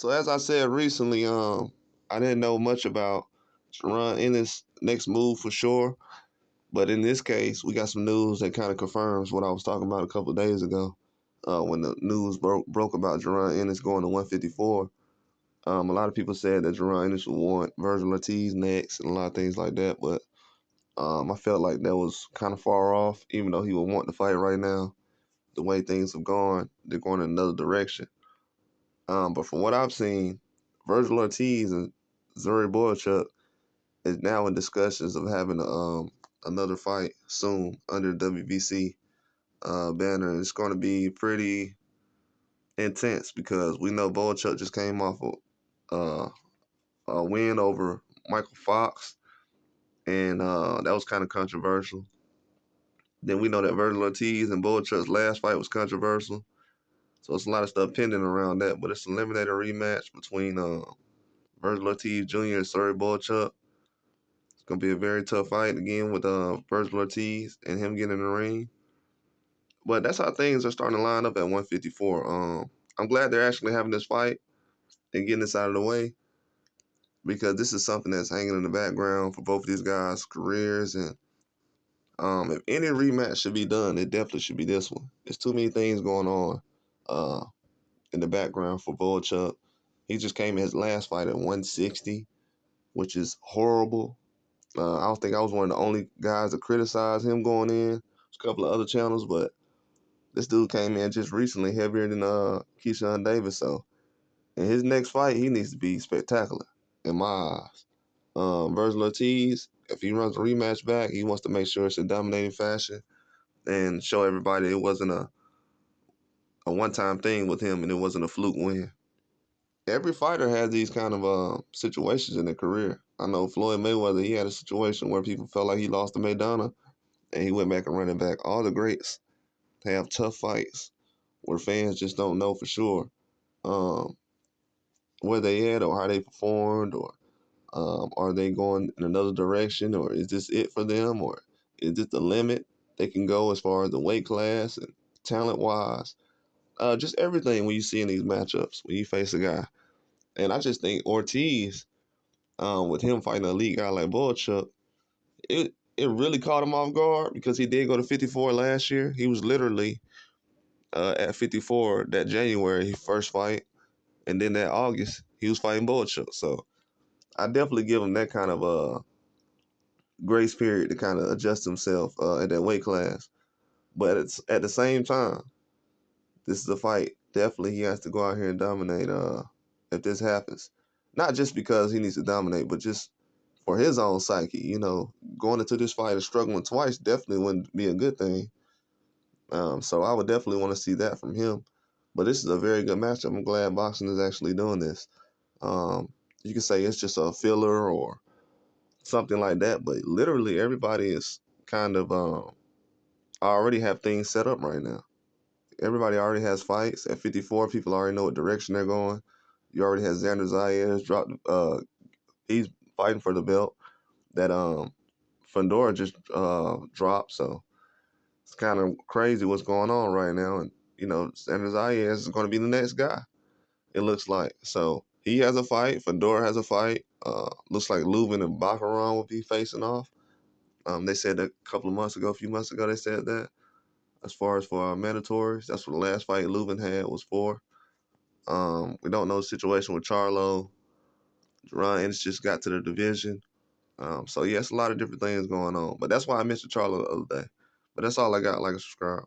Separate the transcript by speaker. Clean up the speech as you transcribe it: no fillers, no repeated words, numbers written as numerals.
Speaker 1: So as I said recently, I didn't know much about Jerron Ennis' next move for sure. But in this case, we got some news that kind of confirms what I was talking about a couple of days ago. When the news broke about Jerron Ennis going to 154. A lot of people said that Jerron Ennis would want Vergil Ortiz next and a lot of things like that. But I felt like that was kind of far off, even though he would want to fight right now. The way things have gone, they're going in another direction. But from what I've seen, Vergil Ortiz and Serhii Bohachuk is now in discussions of having another fight soon under WBC banner. It's going to be pretty intense because we know Bohachuk just came off uh, a win over Michael Fox, and that was kind of controversial. Then we know that Vergil Ortiz and Bohachuk's last fight was controversial. So it's a lot of stuff pending around that, but it's an eliminator rematch between Vergil Ortiz Jr. and Serhii Bohachuk. It's gonna be a very tough fight again with Vergil Ortiz and him getting in the ring. But that's how things are starting to line up at 154. I'm glad they're actually having this fight and getting this out of the way because this is something that's hanging in the background for both of these guys' careers. And if any rematch should be done, it definitely should be this one. There's too many things going on uh, in the background for Bohachuk. He just came in his last fight at 160, which is horrible. I don't think I was one of the only guys to criticize him going in. There's a couple of other channels, but this dude came in just recently heavier than Keyshawn Davis. So in his next fight, he needs to be spectacular in my eyes. Vergil Ortiz, if he runs a rematch back, he wants to make sure it's in dominating fashion and show everybody it wasn't a one-time thing with him and it wasn't a fluke win. Every fighter has these kind of situations in their career. I know Floyd Mayweather, he had a situation where people felt like he lost to Maidana and he went back and running back. All the greats have tough fights where fans just don't know for sure um, where they at or how they performed or are they going in another direction or is this it for them or is this the limit they can go as far as the weight class and talent wise? Just everything when you see in these matchups when you face a guy. And I just think Ortiz, with him fighting an elite guy like Bohachuk, it really caught him off guard because he did go to 54 last year. He was literally at 54 that January, his first fight. And then that August, he was fighting Bohachuk. So I definitely give him that kind of grace period to kind of adjust himself at that weight class. But it's at the same time, this is a fight. Definitely, he has to go out here and dominate if this happens. Not just because he needs to dominate, but just for his own psyche. You know, going into this fight and struggling twice definitely wouldn't be a good thing. So I would definitely want to see that from him. But this is a very good matchup. I'm glad boxing is actually doing this. You can say it's just a filler or something like that, but literally everybody is kind of already have things set up right now. Everybody already has fights at 54. People already know what direction they're going. You already have Xander Zayas dropped. He's fighting for the belt that Fundora just dropped. So it's kind of crazy what's going on right now. And you know, Xander Zayas is going to be the next guy. It looks like so. He has a fight. Fedor has a fight. Looks like Lubin and Baccarat will be facing off. They said that a couple of months ago, a few months ago, they said that. As far as for mandatories, that's what the last fight Lubin had was for. We don't know the situation with Charlo. Jerron Ennis just got to the division. So, yeah, it's a lot of different things going on. But that's why I mentioned Charlo the other day. But that's all I got. Like and subscribe.